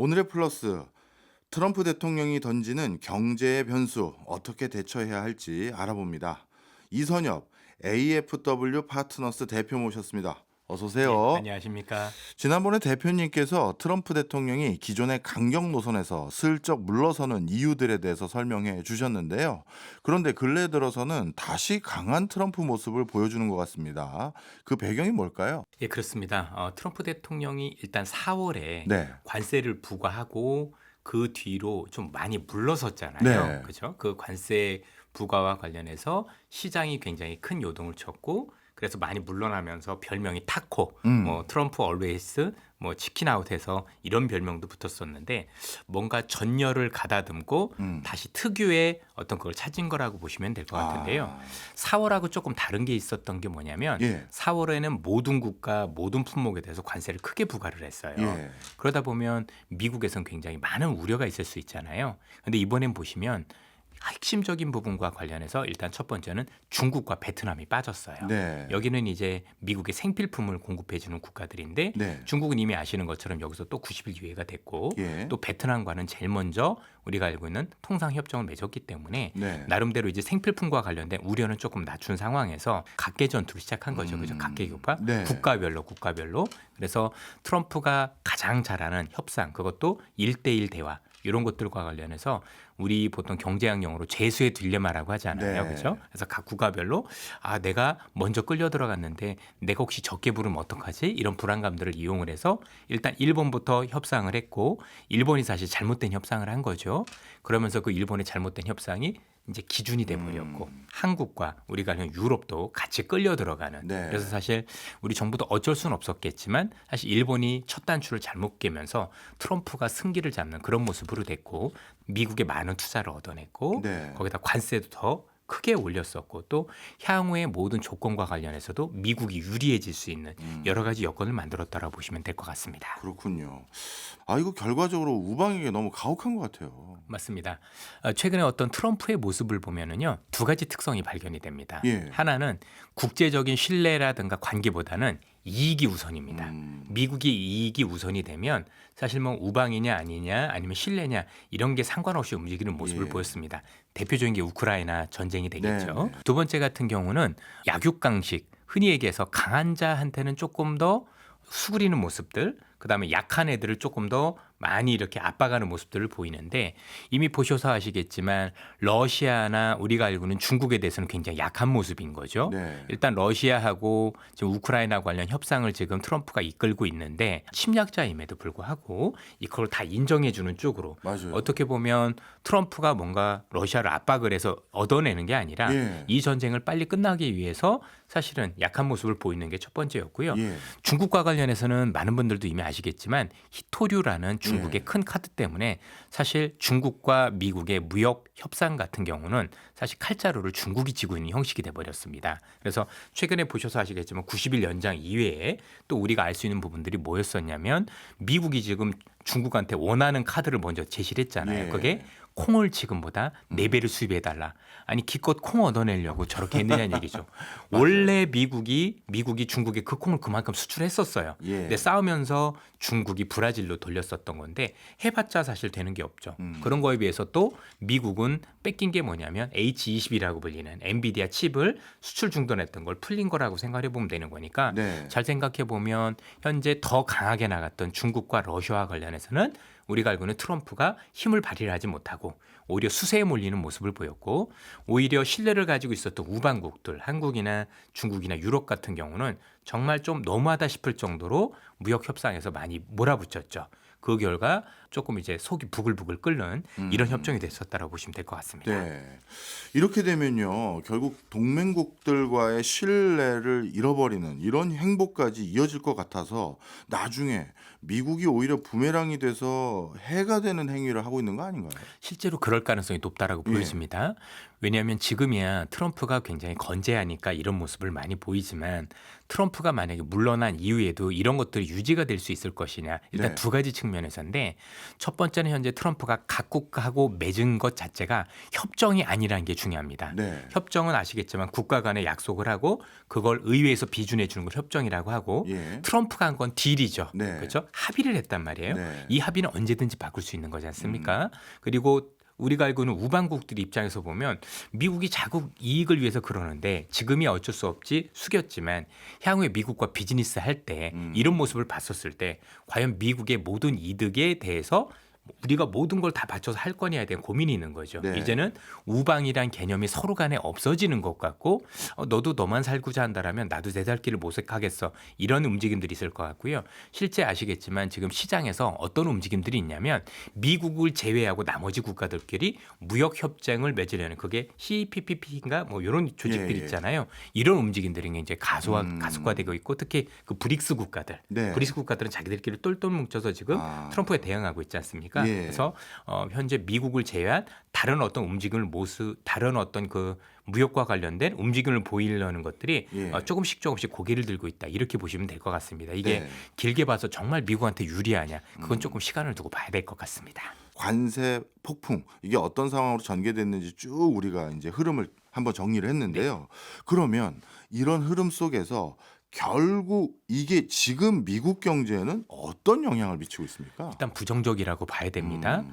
오늘의 플러스, 트럼프 대통령이 던지는 경제의 변수 어떻게 대처해야 할지 알아봅니다. 이선엽 AFW 파트너스 대표 모셨습니다. 어서 예, 오세요. 안녕하십니까. 지난번에 대표님께서 트럼프 대통령이 기존의 강경 노선에서 슬쩍 물러서는 이유들에 대해서 설명해 주셨는데요. 그런데 근래 들어서는 다시 강한 트럼프 모습을 보여주는 것 같습니다. 그 배경이 뭘까요? 예, 그렇습니다. 트럼프 대통령이 일단 4월에 네. 관세를 부과하고 그 뒤로 좀 많이 물러섰잖아요. 네. 그죠? 그 관세 부과와 관련해서 시장이 굉장히 큰 요동을 쳤고 그래서 많이 물러나면서 별명이 타코, 음. 뭐 트럼프 얼웨이스, 뭐 치킨 아웃해서 이런 별명도 붙었었는데 뭔가 전열을 가다듬고 음. 다시 특유의 어떤 그걸 찾은 거라고 보시면 될 것 같은데요. 아. 4월하고 조금 다른 게 있었던 게 뭐냐면 예. 4월에는 모든 국가 모든 품목에 대해서 관세를 크게 부과를 했어요. 예. 그러다 보면 미국에선 굉장히 많은 우려가 있을 수 있잖아요. 근데 이번엔 보시면 핵심적인 부분과 관련해서 일단 첫 번째는 중국과 베트남이 빠졌어요. 네. 여기는 이제 미국의 생필품을 공급해 주는 국가들인데 네. 중국은 이미 아시는 것처럼 여기서 또 90일 기회가 됐고 예. 또 베트남과는 제일 먼저 우리가 알고 있는 통상 협정을 맺었기 때문에 네. 나름대로 이제 생필품과 관련된 우려는 조금 낮춘 상황에서 각계 전투를 시작한 거죠. 그죠? 각계 교파 네. 국가별로. 그래서 트럼프가 가장 잘하는 협상 그것도 1대1 대화 이런 것들과 관련해서 우리 보통 경제학용어로 재수의 딜레마라고 하잖아요. 네. 그렇죠? 그래서 각 국가별로 내가 먼저 끌려 들어갔는데 내가 혹시 적게 부르면 어떡하지? 이런 불안감들을 이용을 해서 일단 일본부터 협상을 했고 일본이 사실 잘못된 협상을 한 거죠. 그러면서 그 일본의 잘못된 협상이 이제 기준이 돼 버렸고 한국과 우리가 알는 유럽도 같이 끌려 들어가는 네. 그래서 사실 우리 정부도 어쩔 수는 없었겠지만 사실 일본이 첫 단추를 잘못 깨면서 트럼프가 승기를 잡는 그런 모습으로 됐고 미국의 많은 투자를 얻어냈고 네. 거기다 관세도 더 크게 올렸었고 또 향후의 모든 조건과 관련해서도 미국이 유리해질 수 있는 여러 가지 여건을 만들었다라고 보시면 될 것 같습니다. 그렇군요. 아, 이거 결과적으로 우방에게 너무 가혹한 것 같아요. 맞습니다. 최근에 어떤 트럼프의 모습을 보면은요, 두 가지 특성이 발견이 됩니다. 예. 하나는 국제적인 신뢰라든가 관계보다는 이익이 우선입니다. 미국이 이익이 우선이 되면 사실 뭐 우방이냐 아니냐 아니면 신뢰냐 이런 게 상관없이 움직이는 모습을 예. 보였습니다. 대표적인 게 우크라이나 전쟁이 되겠죠. 네, 네. 두 번째 같은 경우는 약육강식, 흔히 얘기해서 강한 자한테는 조금 더 수그리는 모습들, 그다음에 약한 애들을 조금 더 많이 이렇게 압박하는 모습들을 보이는데 이미 보셔서 아시겠지만 러시아나 우리가 알고 있는 중국에 대해서는 굉장히 약한 모습인 거죠. 네. 일단 러시아하고 지금 우크라이나 관련 협상을 지금 트럼프가 이끌고 있는데 침략자임에도 불구하고 이걸 다 인정해 주는 쪽으로 맞아요. 어떻게 보면 트럼프가 뭔가 러시아를 압박을 해서 얻어내는 게 아니라 예. 이 전쟁을 빨리 끝나기 위해서 사실은 약한 모습을 보이는 게 첫 번째였고요. 예. 중국과 관련해서는 많은 분들도 이미 아시겠지만 히토류라는 중국의 예. 큰 카드 때문에 사실 중국과 미국의 무역 협상 같은 경우는 사실 칼자루를 중국이 쥐고 있는 형식이 돼버렸습니다. 그래서 최근에 보셔서 아시겠지만 90일 연장 이외에 또 우리가 알 수 있는 부분들이 뭐였었냐면 미국이 지금 중국한테 원하는 카드를 먼저 제시를 했잖아요. 예. 그게 콩을 지금보다 4배를 수입해달라. 아니 기껏 콩 얻어내려고 저렇게 했느냐는 얘기죠. 원래 미국이 중국에 그 콩을 그만큼 수출했었어요. 예. 근데 싸우면서 중국이 브라질로 돌렸었던 건데 해봤자 사실 되는 게 없죠. 그런 거에 비해서 또 미국은 뺏긴 게 뭐냐면 H20이라고 불리는 엔비디아 칩을 수출 중단했던 걸 풀린 거라고 생각해 보면 되는 거니까 네. 잘 생각해 보면 현재 더 강하게 나갔던 중국과 러시아와 관련해서는 우리가 알고 있는 트럼프가 힘을 발휘하지 못하고 오히려 수세에 몰리는 모습을 보였고 오히려 신뢰를 가지고 있었던 우방국들 한국이나 중국이나 유럽 같은 경우는 정말 좀 너무하다 싶을 정도로 무역 협상에서 많이 몰아붙였죠. 그 결과 조금 이제 속이 부글부글 끓는 이런 협정이 됐었다라고 보시면 될 것 같습니다. 네. 이렇게 되면요, 결국 동맹국들과의 신뢰를 잃어버리는 이런 행보까지 이어질 것 같아서 나중에 미국이 오히려 부메랑이 돼서 해가 되는 행위를 하고 있는 거 아닌가요? 실제로 그럴 가능성이 높다라고 예. 보여집니다. 왜냐하면 지금이야 트럼프가 굉장히 건재하니까 이런 모습을 많이 보이지만 트럼프가 만약에 물러난 이후에도 이런 것들이 유지가 될 수 있을 것이냐 일단 네. 두 가지 측면에서인데 첫 번째는 현재 트럼프가 각국하고 맺은 것 자체가 협정이 아니라는 게 중요합니다. 네. 협정은 아시겠지만 국가 간에 약속을 하고 그걸 의회에서 비준해 주는 걸 협정이라고 하고 예. 트럼프가 한 건 딜이죠. 네. 그렇죠? 합의를 했단 말이에요. 네. 이 합의는 언제든지 바꿀 수 있는 거지 않습니까? 그리고 우리가 알고 있는 우방국들 입장에서 보면 미국이 자국 이익을 위해서 그러는데 지금이 어쩔 수 없지 숙였지만 향후에 미국과 비즈니스 할 때 이런 모습을 봤었을 때 과연 미국의 모든 이득에 대해서 우리가 모든 걸 다 바쳐서 할 거냐에 대한 고민이 있는 거죠. 네. 이제는 우방이란 개념이 서로 간에 없어지는 것 같고 너도 너만 살고자 한다라면 나도 내 살 길을 모색하겠어. 이런 움직임들이 있을 것 같고요. 실제 아시겠지만 지금 시장에서 어떤 움직임들이 있냐면 미국을 제외하고 나머지 국가들끼리 무역 협정을 맺으려는 그게 CPTPP인가 뭐 이런 조직들 예, 예. 있잖아요. 이런 움직임들이 이제 가속화되고 있고 특히 그 브릭스 국가들, 네. 브릭스 국가들은 자기들끼리 똘똘 뭉쳐서 지금 트럼프에 대응하고 있지 않습니까? 예. 그래서 현재 미국을 제외한 다른 어떤 움직임을 다른 어떤 그 무역과 관련된 움직임을 보이려는 것들이 예. 조금씩 고개를 들고 있다 이렇게 보시면 될 것 같습니다. 이게 네. 길게 봐서 정말 미국한테 유리하냐? 그건 조금 시간을 두고 봐야 될 것 같습니다. 관세 폭풍 이게 어떤 상황으로 전개됐는지 쭉 우리가 이제 흐름을 한번 정리를 했는데요. 그러면 이런 흐름 속에서 결국 이게 지금 미국 경제에는 어떤 영향을 미치고 있습니까? 일단 부정적이라고 봐야 됩니다.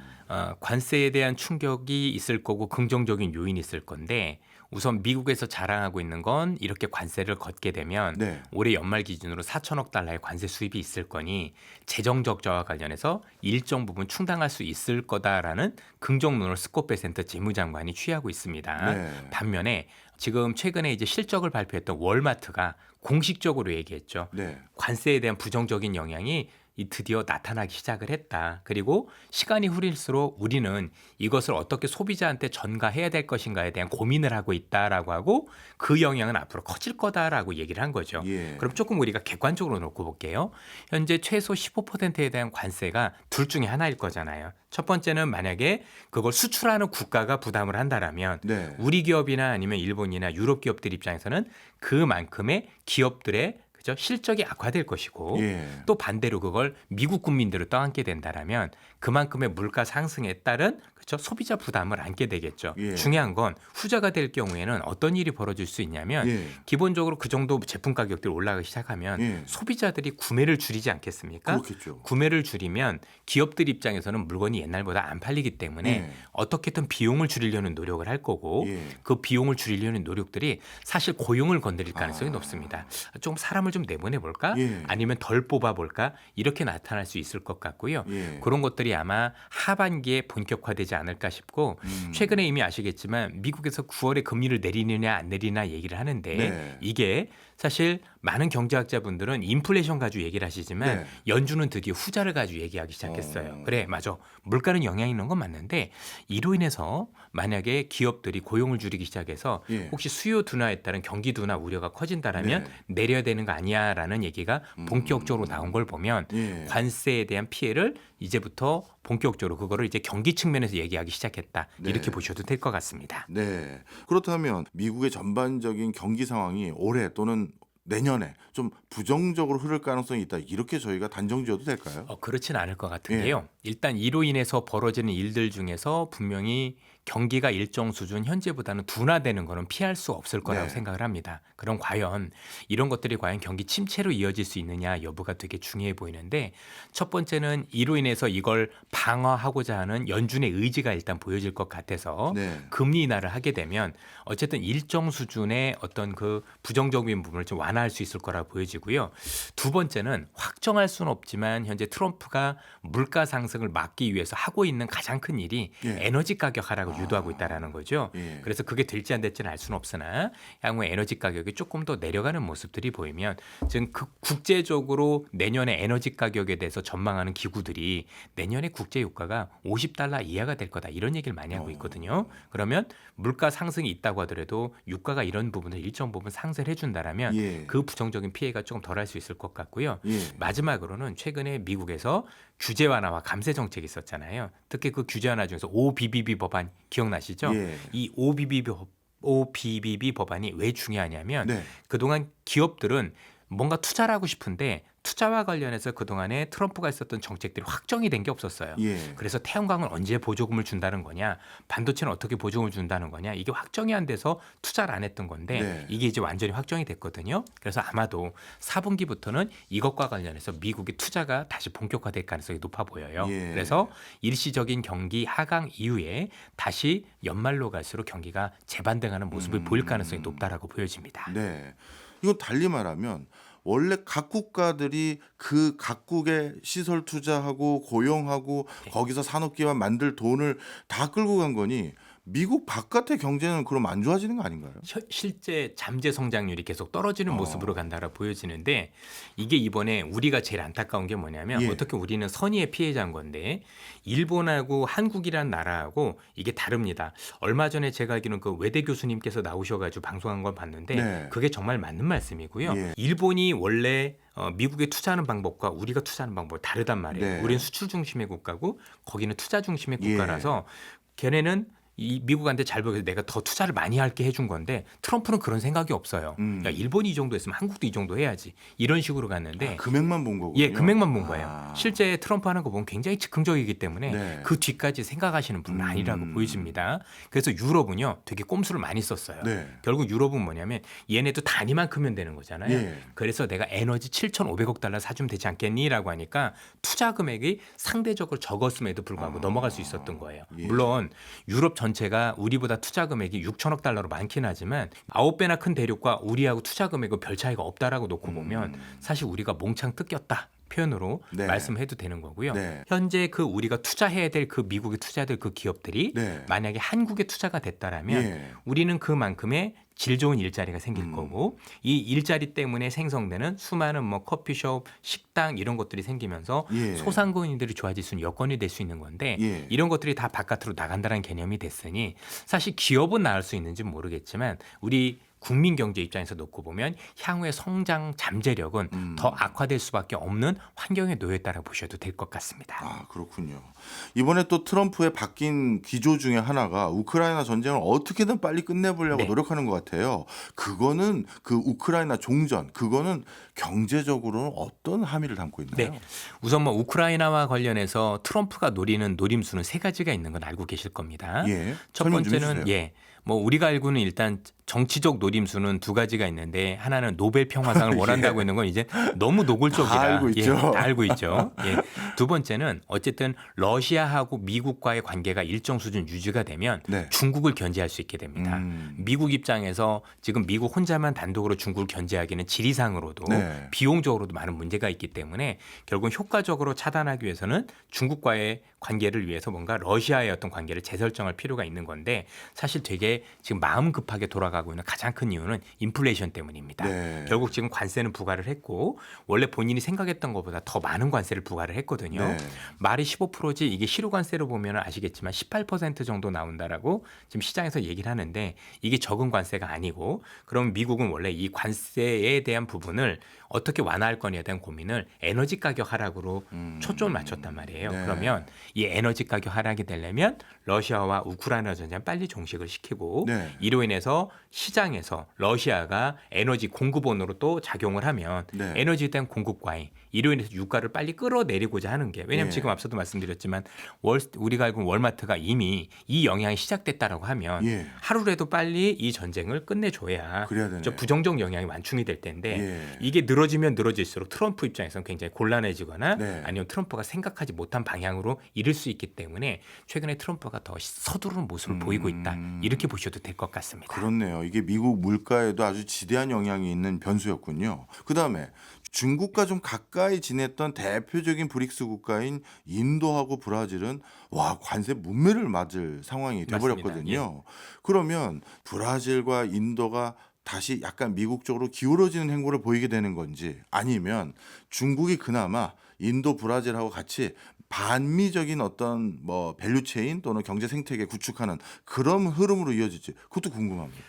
관세에 대한 충격이 있을 거고 긍정적인 요인이 있을 건데 우선 미국에서 자랑하고 있는 건 이렇게 관세를 걷게 되면 네. 올해 연말 기준으로 4천억 달러의 관세 수입이 있을 거니 재정 적자와 관련해서 일정 부분 충당할 수 있을 거다라는 긍정론을 스콧 베센트 재무장관이 취하고 있습니다. 네. 반면에 지금 최근에 이제 실적을 발표했던 월마트가 공식적으로 얘기했죠. 네. 관세에 대한 부정적인 영향이 드디어 나타나기 시작을 했다. 그리고 시간이 흐를수록 우리는 이것을 어떻게 소비자한테 전가해야 될 것인가에 대한 고민을 하고 있다라고 하고 그 영향은 앞으로 커질 거다라고 얘기를 한 거죠. 예. 그럼 조금 우리가 객관적으로 놓고 볼게요. 현재 최소 15%에 대한 관세가 둘 중에 하나일 거잖아요. 첫 번째는 만약에 그걸 수출하는 국가가 부담을 한다라면 네. 우리 기업이나 아니면 일본이나 유럽 기업들 입장에서는 그만큼의 기업들의 그죠? 실적이 악화될 것이고 예. 또 반대로 그걸 미국 국민들을 떠안게 된다라면 그만큼의 물가 상승에 따른 그렇죠? 소비자 부담을 안게 되겠죠. 예. 중요한 건 후자가 될 경우에는 어떤 일이 벌어질 수 있냐면 예. 기본적으로 그 정도 제품 가격들이 올라가기 시작하면 예. 소비자들이 구매를 줄이지 않겠습니까? 그렇겠죠. 구매를 줄이면 기업들 입장에서는 물건이 옛날보다 안 팔리기 때문에 예. 어떻게든 비용을 줄이려는 노력을 할 거고 예. 그 비용을 줄이려는 노력들이 사실 고용을 건드릴 가능성이 높습니다. 좀 사람을 좀 내보내 볼까? 예. 아니면 덜 뽑아 볼까? 이렇게 나타날 수 있을 것 같고요. 예. 그런 것들이 아마 하반기에 본격화되지 않을까 싶고 최근에 이미 아시겠지만 미국에서 9월에 금리를 내리느냐 안 내리나 얘기를 하는데 네. 이게 사실 많은 경제학자분들은 인플레이션 가지고 얘기를 하시지만 네. 연준은 드디어 후자를 가지고 얘기하기 시작했어요. 그래 맞아. 물가는 영향이 있는 건 맞는데 이로 인해서 만약에 기업들이 고용을 줄이기 시작해서 예. 혹시 수요 둔화에 따른 경기 둔화 우려가 커진다라면 네. 내려야 되는 거 아니야라는 얘기가 본격적으로 나온 걸 보면 예. 관세에 대한 피해를 이제부터 본격적으로 그거를 이제 경기 측면에서 얘기하기 시작했다. 네. 이렇게 보셔도 될 것 같습니다. 네. 그렇다면 미국의 전반적인 경기 상황이 올해 또는 내년에 좀 부정적으로 흐를 가능성이 있다. 이렇게 저희가 단정 지어도 될까요? 그렇진 않을 것 같은데요. 일단 이로 인해서 벌어지는 일들 중에서 분명히 경기가 일정 수준 현재보다는 둔화되는 거는 피할 수 없을 거라고 네. 생각을 합니다. 그럼 과연 이런 것들이 과연 경기 침체로 이어질 수 있느냐 여부가 되게 중요해 보이는데 첫 번째는 이로 인해서 이걸 방어하고자 하는 연준의 의지가 일단 보여질 것 같아서 네. 금리 인하를 하게 되면 어쨌든 일정 수준의 어떤 그 부정적인 부분을 좀 완화할 수 있을 거라고 보여지고요. 두 번째는 확정할 수는 없지만 현재 트럼프가 물가 상승을 막기 위해서 하고 있는 가장 큰 일이 예. 에너지 가격 하락을 유도하고 있다라는 거죠. 예. 그래서 그게 될지 안 될지는 알 수는 없으나 향후에 에너지 가격이 조금 더 내려가는 모습들이 보이면 지금 국제적으로 내년에 에너지 가격에 대해서 전망하는 기구들이 내년에 국제 유가가 $50 이하가 될 거다 이런 얘기를 많이 하고 있거든요. 그러면 물가 상승이 있다고 하더라도 유가가 이런 부분을 일정 부분 상쇄를 해준다라면 예. 그 부정적인 피해가 조금 덜할 수 있을 것 같고요. 예. 마지막으로는 최근에 미국에서 규제 완화와 감세 정책이 있었잖아요. 특히 그 규제 완화 중에서 OBBB 법안 기억나시죠? 예. 이 OBBB 법안이 왜 중요하냐면 네. 그동안 기업들은 뭔가 투자를 하고 싶은데 투자와 관련해서 그동안에 트럼프가 있었던 정책들이 확정이 된 게 없었어요. 예. 그래서 태양광은 언제 보조금을 준다는 거냐, 반도체는 어떻게 보조금을 준다는 거냐, 이게 확정이 안 돼서 투자를 안 했던 건데 네. 이게 이제 완전히 확정이 됐거든요. 그래서 아마도 4분기부터는 이것과 관련해서 미국의 투자가 다시 본격화될 가능성이 높아 보여요. 예. 그래서 일시적인 경기 하강 이후에 다시 연말로 갈수록 경기가 재반등하는 모습을 보일 가능성이 높다라고 보여집니다. 네. 이건 달리 말하면 원래 각 국가들이 그 각국의 시설 투자하고 고용하고 거기서 산업기반 만들 돈을 다 끌고 간 거니 미국 바깥의 경제는 그럼 안 좋아지는 거 아닌가요? 실제 잠재 성장률이 계속 떨어지는 모습으로 간다라 보여지는데 이게 이번에 우리가 제일 안타까운 게 뭐냐면 예. 어떻게 우리는 선의의 피해자인 건데 일본하고 한국이란 나라하고 이게 다릅니다. 얼마 전에 제가 알기로는 그 외대 교수님께서 나오셔가지고 방송한 걸 봤는데 네. 그게 정말 맞는 말씀이고요. 예. 일본이 원래 미국에 투자하는 방법과 우리가 투자하는 방법이 다르단 말이에요. 네. 우리는 수출 중심의 국가고 거기는 투자 중심의 예. 국가라서 걔네는 이 미국한테 잘 보여서 내가 더 투자를 많이 할게 해준 건데 트럼프는 그런 생각이 없어요. 야, 일본이 이 정도 했으면 한국도 이 정도 해야지. 이런 식으로 갔는데 금액만 본 거군요. 예, 금액만 본 거예요. 아. 실제 트럼프 하는 거 보면 굉장히 즉흥적이기 때문에 네. 그 뒤까지 생각하시는 분은 아니라고 보여집니다. 그래서 유럽은요 되게 꼼수를 많이 썼어요. 네. 결국 유럽은 뭐냐면 얘네도 단위만 크면 되는 거잖아요. 예. 그래서 내가 에너지 7,500억 달러 사주면 되지 않겠니라고 하니까 투자 금액이 상대적으로 적었음에도 불구하고 넘어갈 수 있었던 거예요. 예. 물론 유럽 전체가 우리보다 투자 금액이 6천억 달러로 많긴 하지만 9배나 큰 대륙과 우리하고 투자 금액은 별 차이가 없다라고 놓고 보면 사실 우리가 몽창 뜯겼다. 표현으로 네. 말씀해도 되는 거고요. 네. 현재 그 우리가 투자해야 될 그 미국에 투자해야 될 그 기업들이 네. 만약에 한국에 투자가 됐다라면 예. 우리는 그만큼의 질 좋은 일자리가 생길 거고 이 일자리 때문에 생성되는 수많은 뭐 커피숍, 식당 이런 것들이 생기면서 예. 소상공인들이 좋아질 수 있는 여건이 될 수 있는 건데 예. 이런 것들이 다 바깥으로 나간다는 개념이 됐으니 사실 기업은 나을 수 있는지는 모르겠지만 우리 국민 경제 입장에서 놓고 보면 향후의 성장 잠재력은 더 악화될 수밖에 없는 환경에 놓였다라고 보셔도 될 것 같습니다. 아, 그렇군요. 이번에 또 트럼프의 바뀐 기조 중에 하나가 우크라이나 전쟁을 어떻게든 빨리 끝내보려고 네. 노력하는 것 같아요. 그거는 그 우크라이나 종전, 그거는 경제적으로는 어떤 함의를 담고 있나요? 네. 우선 뭐 우크라이나와 관련해서 트럼프가 노리는 노림수는 세 가지가 있는 건 알고 계실 겁니다. 예. 첫 설명 좀 번째는 해주세요. 뭐 우리가 알고는 일단 정치적 노림수는 두 가지가 있는데 하나는 노벨 평화상을 원한다고 있는 건 이제 너무 노골적이라 다 알고 있죠. 다 알고 있죠. 예. 두 번째는 어쨌든 러시아하고 미국과의 관계가 일정 수준 유지가 되면 네. 중국을 견제할 수 있게 됩니다. 미국 입장에서 지금 미국 혼자만 단독으로 중국을 견제하기는 지리상으로도 네. 비용적으로도 많은 문제가 있기 때문에 결국 효과적으로 차단하기 위해서는 중국과의 관계를 위해서 뭔가 러시아의 어떤 관계를 재설정할 필요가 있는 건데 사실 되게 지금 마음 급하게 돌아가고 있는 가장 큰 이유는 인플레이션 때문입니다. 네. 결국 지금 관세는 부과를 했고 원래 본인이 생각했던 것보다 더 많은 관세를 부과를 했거든요. 네. 말이 15%지 이게 실효 관세로 보면 아시겠지만 18% 정도 나온다라고 지금 시장에서 얘기를 하는데 이게 적은 관세가 아니고 그럼 미국은 원래 이 관세에 대한 부분을 어떻게 완화할 거냐에 대한 고민을 에너지 가격 하락으로 초점을 맞췄단 말이에요. 네. 그러면 이 에너지 가격 하락이 되려면 러시아와 우크라이나 전쟁 빨리 종식을 시키고 네. 이로 인해서 시장에서 러시아가 에너지 공급원으로 또 작용을 하면 네. 에너지에 대한 공급 과잉 이로 인해서 유가를 빨리 끌어내리고자 하는 게 왜냐하면 예. 지금 앞서도 말씀드렸지만 우리가 알고 있는 월마트가 이미 이 영향이 시작됐다라고 하면 예. 하루라도 빨리 이 전쟁을 끝내줘야 그래야 되네. 저 부정적 영향이 완충이 될 텐데 예. 이게 늘어지면 늘어질수록 트럼프 입장에서는 굉장히 곤란해지거나 네. 아니면 트럼프가 생각하지 못한 방향으로 이를 수 있기 때문에 최근에 트럼프가 더 서두르는 모습을 보이고 있다 이렇게 보셔도 될 것 같습니다. 그렇네요. 이게 미국 물가에도 아주 지대한 영향이 있는 변수였군요. 그다음에 중국과 좀 가까이 지냈던 대표적인 브릭스 국가인 인도하고 브라질은 와 관세 문매를 맞을 상황이 돼버렸거든요. 그러면 브라질과 인도가 다시 약간 미국 쪽으로 기울어지는 행보를 보이게 되는 건지 아니면 중국이 그나마 인도 브라질하고 같이 반미적인 어떤 뭐 밸류체인 또는 경제 생태계 구축하는 그런 흐름으로 이어질지 그것도 궁금합니다.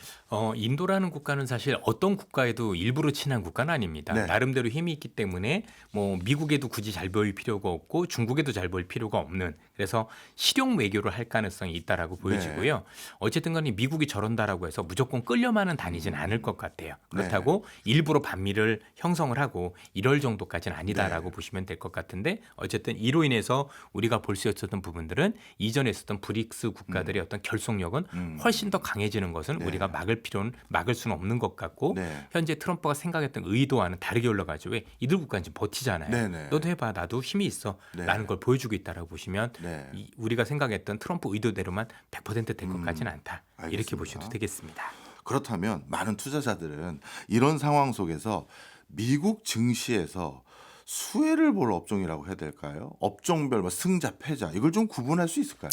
인도라는 국가는 사실 어떤 국가에도 일부러 친한 국가는 아닙니다. 네. 나름대로 힘이 있기 때문에 뭐 미국에도 굳이 잘 보일 필요가 없고 중국에도 잘 보일 필요가 없는 그래서 실용 외교를 할 가능성이 있다라고 네. 보여지고요. 어쨌든 간에 미국이 저런다라고 해서 무조건 끌려만은 다니진 않을 것 같아요. 그렇다고 일부러 반미를 형성을 하고 이럴 정도까지는 아니다라고 네. 보시면 될 것 같은데 어쨌든 이로 인해서 우리가 볼 수 있었던 부분들은 이전에 있었던 브릭스 국가들의 어떤 결속력은 훨씬 더 강해지는 것은 네. 우리가 막을 수는 없는 것 같고 네. 현재 트럼프가 생각했던 의도와는 다르게 올라가죠. 왜 이들 국가는 지금 버티잖아요. 네네. 너도 해봐, 나도 힘이 있어. 네. 라는 걸 보여주고 있다라고 보시면 네. 우리가 생각했던 트럼프 의도대로만 100%될 것 같지는 않다. 이렇게 알겠습니다. 보셔도 되겠습니다. 그렇다면 많은 투자자들은 이런 상황 속에서 미국 증시에서 수혜를 볼 업종이라고 해야 될까요? 업종별 뭐 승자, 패자 이걸 좀 구분할 수 있을까요?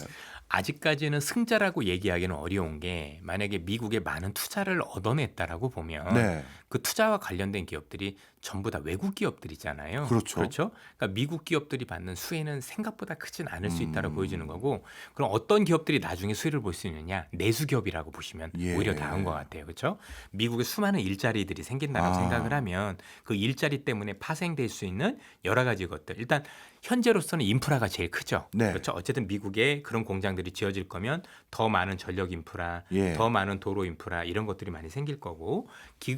아직까지는 승자라고 얘기하기는 어려운 게 만약에 미국에 많은 투자를 얻어냈다라고 보면 네. 그 투자와 관련된 기업들이 전부 다 외국 기업들이잖아요. 그렇죠. 그러니까 미국 기업들이 받는 수혜는 생각보다 크진 않을 수 있다고 보여지는 거고 그럼 어떤 기업들이 나중에 수혜를 볼 수 있느냐? 내수 기업이라고 보시면 예. 오히려 나은 것 같아요. 그렇죠? 미국에 수많은 일자리들이 생긴다고 생각을 하면 그 일자리 때문에 파생될 수 있는 여러 가지 것들. 일단 현재로서는 인프라가 제일 크죠. 네. 그렇죠. 어쨌든 미국에 그런 공장들이 지어질 거면 더 많은 전력 인프라, 예. 더 많은 도로 인프라 이런 것들이 많이 생길 거고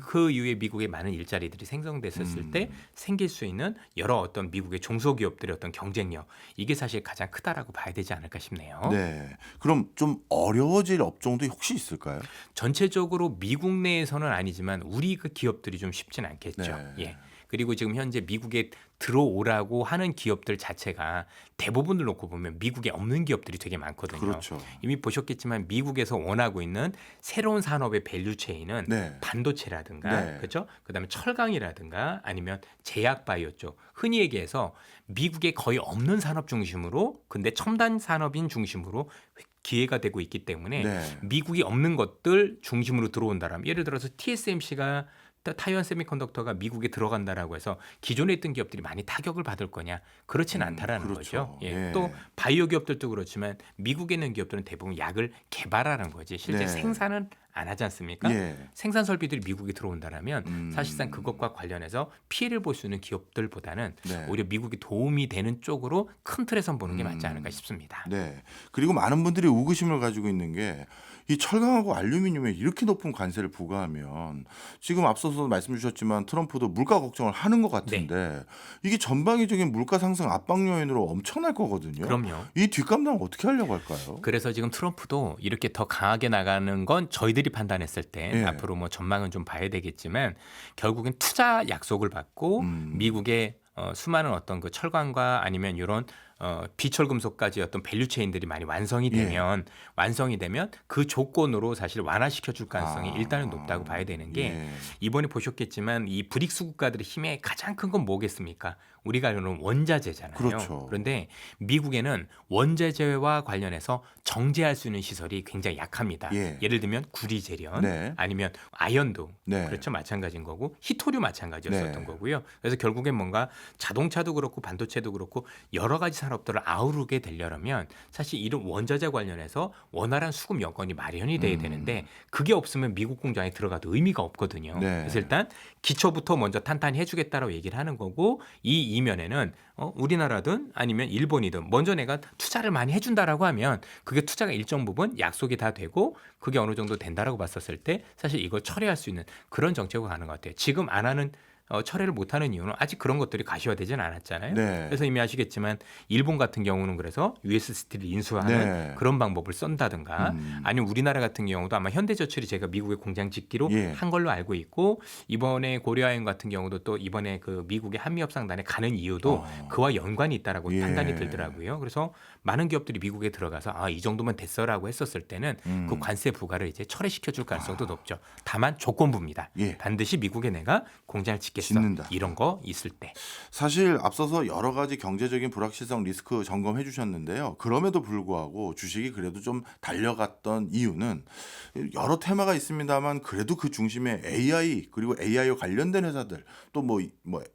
그 이후에 미국에 많은 일자리들이 생성됐었을 때 생길 수 있는 여러 어떤 미국의 중소기업들의 어떤 경쟁력 이게 사실 가장 크다라고 봐야 되지 않을까 싶네요. 네. 그럼 좀 어려워질 업종도 혹시 있을까요? 전체적으로 미국 내에서는 아니지만 우리 그 기업들이 좀 쉽진 않겠죠. 네. 예. 그리고 지금 현재 미국에 들어오라고 하는 기업들 자체가 대부분을 놓고 보면 미국에 없는 기업들이 되게 많거든요. 그렇죠. 이미 보셨겠지만 미국에서 원하고 있는 새로운 산업의 밸류 체인은 네. 반도체라든가 네. 그렇죠? 그다음에 철강이라든가 아니면 제약 바이오 쪽 흔히 얘기해서 미국에 거의 없는 산업 중심으로 근데 첨단 산업인 중심으로 기회가 되고 있기 때문에 네. 미국이 없는 것들 중심으로 들어온다라면 예를 들어서 TSMC가 타이완 세미컨덕터가 미국에 들어간다라고 해서 기존에 있던 기업들이 많이 타격을 받을 거냐 그렇진 않다라는 그렇죠. 거죠. 예. 예. 또 바이오 기업들도 그렇지만 미국에 있는 기업들은 대부분 약을 개발하는 거지 실제 네. 생산은 안 하지 않습니까? 예. 생산 설비들이 미국에 들어온다라면 사실상 그것과 관련해서 피해를 볼 수 있는 기업들보다는 네. 오히려 미국이 도움이 되는 쪽으로 큰 틀에선 보는 게 맞지 않을까 싶습니다. 네. 그리고 많은 분들이 의구심을 가지고 있는 게 이 철강하고 알루미늄에 이렇게 높은 관세를 부과하면 지금 앞서서 말씀 주셨지만 트럼프도 물가 걱정을 하는 것 같은데 이게 전방위적인 물가 상승 압박 요인으로 엄청날 거거든요. 그럼요. 이 뒷감당을 어떻게 하려고 할까요? 그래서 지금 트럼프도 이렇게 더 강하게 나가는 건 저희들이 판단했을 때 예. 앞으로 뭐 전망은 좀 봐야 되겠지만 결국엔 투자 약속을 받고 미국의 수많은 어떤 그 철강과 아니면 이런 비철금속까지 어떤 밸류 체인들이 많이 완성이 되면 그 조건으로 사실 완화시켜 줄 가능성이 일단은 높다고 봐야 되는 게 예. 이번에 보셨겠지만 이 브릭스 국가들의 힘의 가장 큰 건 뭐겠습니까? 우리가 알는 원자재잖아요. 그렇죠. 그런데 미국에는 원자재와 관련해서 정제할 수 있는 시설이 굉장히 약합니다. 예. 예를 들면 구리 재련 네. 아니면 아연도 네. 그렇죠 마찬가지인 거고 히토류 마찬가지였었던 네. 거고요. 그래서 결국엔 뭔가 자동차도 그렇고 반도체도 그렇고 여러 가지 산업들을 아우르게 되려면 사실 이런 원자재 관련해서 원활한 수급 여건이 마련이 돼야 되는데 그게 없으면 미국 공장에 들어가도 의미가 없거든요. 네. 그래서 일단 기초부터 먼저 탄탄히 해주겠다라고 얘기를 하는 거고 이 이면에는 우리나라든 아니면 일본이든 먼저 내가 투자를 많이 해준다라고 하면 그게 투자가 일정 부분 약속이 다 되고 그게 어느 정도 된다라고 봤었을 때 사실 이걸 철회할 수 있는 그런 정책으로 가는 것 같아요. 지금 안 하는 철회를 못하는 이유는 아직 그런 것들이 가시화되지는 않았잖아요. 네. 그래서 이미 아시겠지만 일본 같은 경우는 그래서 US 스틸을 인수하는 네. 그런 방법을 쓴다든가 아니면 우리나라 같은 경우도 아마 현대저철이 제가 미국에 공장 짓기로 예. 한 걸로 알고 있고 이번에 고려아연 같은 경우도 또 이번에 그 미국의 한미협상단에 가는 이유도 그와 연관이 있다라고 예. 판단이 들더라고요. 그래서 많은 기업들이 미국에 들어가서 이 정도면 됐어라고 했었을 때는 그 관세 부과를 이제 철회시켜 줄 가능성도 높죠. 다만 조건부입니다. 예. 반드시 미국에 내가 공장을 짓겠어. 짓는다. 이런 거 있을 때. 사실 앞서서 여러 가지 경제적인 불확실성 리스크 점검해 주셨는데요. 그럼에도 불구하고 주식이 그래도 좀 달려갔던 이유는 여러 테마가 있습니다만 그래도 그 중심에 AI 그리고 AI와 관련된 회사들 또 뭐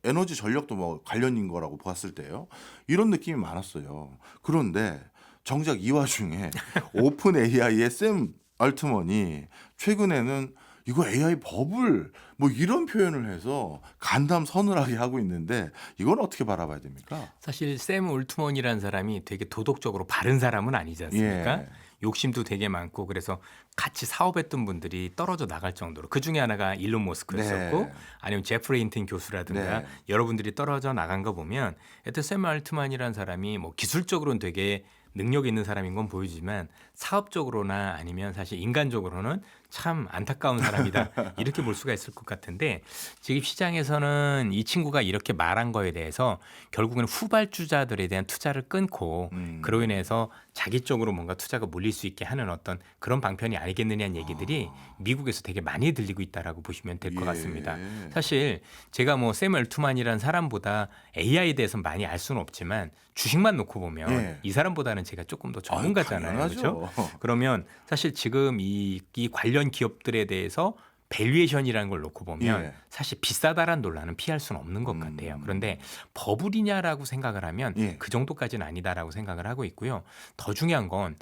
에너지 전력도 뭐 관련인 거라고 봤을 때요. 이런 느낌이 많았어요. 그런데 정작 이 와중에 오픈 AI의 샘 알트먼이 최근에는 이거 AI 버블 뭐 이런 표현을 해서 간담 서늘하게 하고 있는데 이건 어떻게 바라봐야 됩니까? 사실 샘 올트먼이라는 사람이 되게 도덕적으로 바른 사람은 아니지 않습니까? 예. 욕심도 되게 많고 그래서 같이 사업했던 분들이 떨어져 나갈 정도로 그 중에 하나가 일론 머스크였었고 네. 아니면 제프리 힌튼 교수라든가 네. 여러분들이 떨어져 나간 거 보면 하여튼 샘 알트만이라는 사람이 뭐 기술적으로는 되게 능력 있는 사람인 건 보이지만 사업적으로나 아니면 사실 인간적으로는 참 안타까운 사람이다 이렇게 볼 수가 있을 것 같은데 지금 시장에서는 이 친구가 이렇게 말한 거에 대해서 결국은 후발주자들에 대한 투자를 끊고 그로 인해서 자기 쪽으로 뭔가 투자가 몰릴 수 있게 하는 어떤 그런 방편이 아니겠느냐는 얘기들이 미국에서 되게 많이 들리고 있다라고 보시면 될 것 예. 같습니다. 사실 제가 뭐 샘 얼트만이라는 사람보다 AI에 대해서는 많이 알 수는 없지만 주식만 놓고 보면 예. 이 사람보다는 제가 조금 더 전문가잖아요. 당연하죠. 그렇죠? 그러면 사실 지금 이 관련 기업들에 대해서 밸류에이션이라는 걸 놓고 보면 예. 사실 비싸다라는 논란은 피할 수는 없는 것 같아요. 그런데 버블이냐라고 생각을 하면 예. 그 정도까지는 아니다라고 생각을 하고 있고요. 더 중요한 건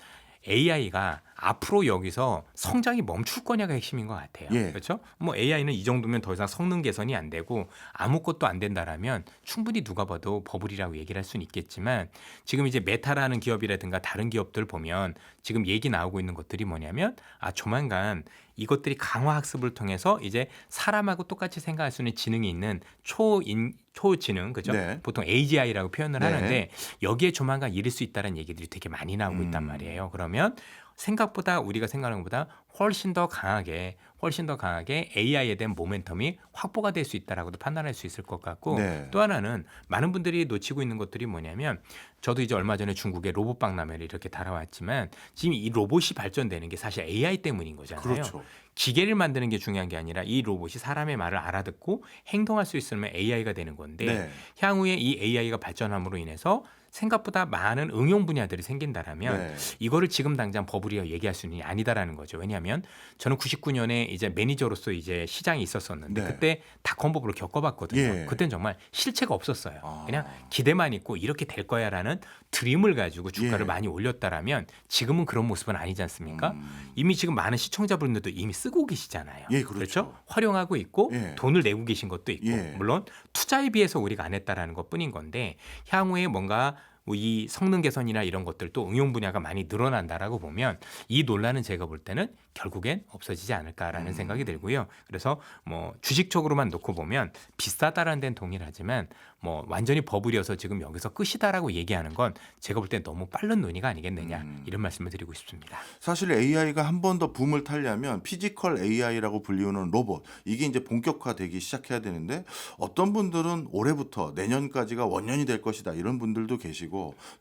AI가 앞으로 여기서 성장이 멈출 거냐가 핵심인 것 같아요. 예. 그렇죠? 뭐 AI는 이 정도면 더 이상 성능 개선이 안 되고 아무것도 안 된다라면 충분히 누가 봐도 버블이라고 얘기를 할 수는 있겠지만 지금 이제 메타라는 기업이라든가 다른 기업들 보면 지금 얘기 나오고 있는 것들이 뭐냐면 조만간 이것들이 강화 학습을 통해서 이제 사람하고 똑같이 생각할 수 있는 지능이 있는 초지능, 그죠? 네. 보통 AGI라고 표현을 네. 하는데 여기에 조만간 이를 수 있다는 얘기들이 되게 많이 나오고 있단 말이에요. 그러면 생각보다 우리가 생각하는 것보다 훨씬 더 강하게 AI에 대한 모멘텀이 확보가 될 수 있다라고도 판단할 수 있을 것 같고 네. 또 하나는 많은 분들이 놓치고 있는 것들이 뭐냐면 저도 이제 얼마 전에 중국에 로봇 박람회를 이렇게 달아왔지만 지금 이 로봇이 발전되는 게 사실 AI 때문인 거잖아요. 그렇죠. 기계를 만드는 게 중요한 게 아니라 이 로봇이 사람의 말을 알아듣고 행동할 수 있으면 AI가 되는 건데 네. 향후에 이 AI가 발전함으로 인해서 생각보다 많은 응용 분야들이 생긴다라면 네. 이거를 지금 당장 버블이라고 얘기할 수는 아니다라는 거죠. 왜냐하면 저는 99년에 이제 매니저로서 이제 시장에 있었었는데 네. 그때 닷컴 버블을 겪어봤거든요. 예. 그때는 정말 실체가 없었어요. 아. 그냥 기대만 있고 이렇게 될 거야라는 드림을 가지고 주가를 예. 많이 올렸다라면 지금은 그런 모습은 아니지 않습니까? 음. 이미 지금 많은 시청자분들도 이미 쓰고 계시잖아요. 예, 그렇죠. 활용하고 있고 예. 돈을 내고 계신 것도 있고 예. 물론 투자에 비해서 우리가 안 했다라는 것뿐인 건데 향후에 뭔가 이 성능 개선이나 이런 것들도 응용 분야가 많이 늘어난다라고 보면 이 논란은 제가 볼 때는 결국엔 없어지지 않을까라는 생각이 들고요. 그래서 뭐 주식적으로만 놓고 보면 비싸다라는 데는 동일하지만 뭐 완전히 버블이어서 지금 여기서 끝이다라고 얘기하는 건 제가 볼 때 너무 빠른 논의가 아니겠느냐 이런 말씀을 드리고 싶습니다. 사실 AI가 한 번 더 붐을 타려면 피지컬 AI라고 불리우는 로봇 이게 이제 본격화되기 시작해야 되는데 어떤 분들은 올해부터 내년까지가 원년이 될 것이다 이런 분들도 계시고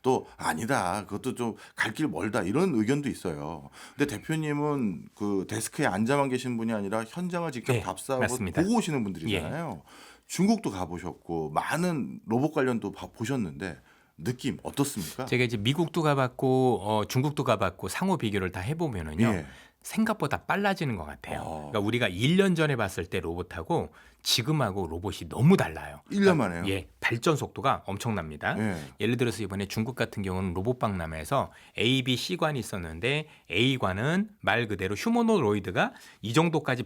또 아니다 그것도 좀 갈 길 멀다 이런 의견도 있어요. 근데 대표님은 그 데스크에 앉아만 계신 분이 아니라 현장을 직접 네, 답사하고 맞습니다. 보고 오시는 분들이잖아요. 중국도 가보셨고 많은 로봇 관련도 보셨는데 느낌 어떻습니까? 제가 이제 미국도 가봤고 중국도 가봤고 상호 비교를 다 해보면은요. 예. 생각보다 빨라지는 것 같아요. 어. 그러니까 우리가 1년 전에 봤을 때 로봇하고 지금하고 로봇이 너무 달라요. 1년 만에요? 예, 발전 속도가 엄청납니다. 예. 예를 들어서 이번에 중국 같은 경우는 로봇 박람회에서 A, B, C관이 있었는데 A관은 말 그대로 휴머노로이드가 이 정도까지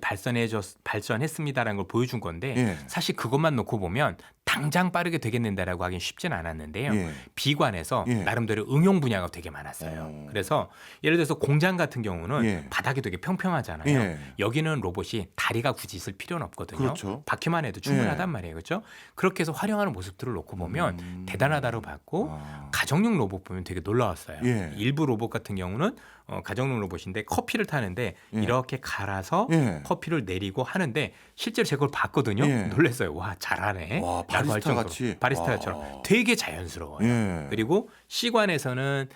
발전했습니다라는 걸 보여준 건데 예. 사실 그것만 놓고 보면 당장 빠르게 되겠는데라고 하긴 쉽진 않았는데요. 예. B관에서 예. 나름대로 응용 분야가 되게 많았어요. 그래서 예를 들어서 공장 같은 경우는 예. 바닥이 되게 평평하잖아요. 예. 여기는 로봇이 다리가 굳이 있을 필요는 없거든요. 그렇죠. 바퀴만 해도 충분하단 말이에요. 그렇죠? 그렇게 해서 활용하는 모습들을 놓고 보면 대단하다고 봤고 아. 가정용 로봇 보면 되게 놀라웠어요. 예. 일부 로봇 같은 경우는 가정용 로봇인데 커피를 타는데 예. 이렇게 갈아서 예. 커피를 내리고 하는데 실제로 제가 그걸 봤거든요. 예. 놀랐어요. 와 잘하네. 와, 라고 할 바리스타 정도로. 같이? 바리스타처럼 와. 되게 자연스러워요. 예. 그리고 C관에서는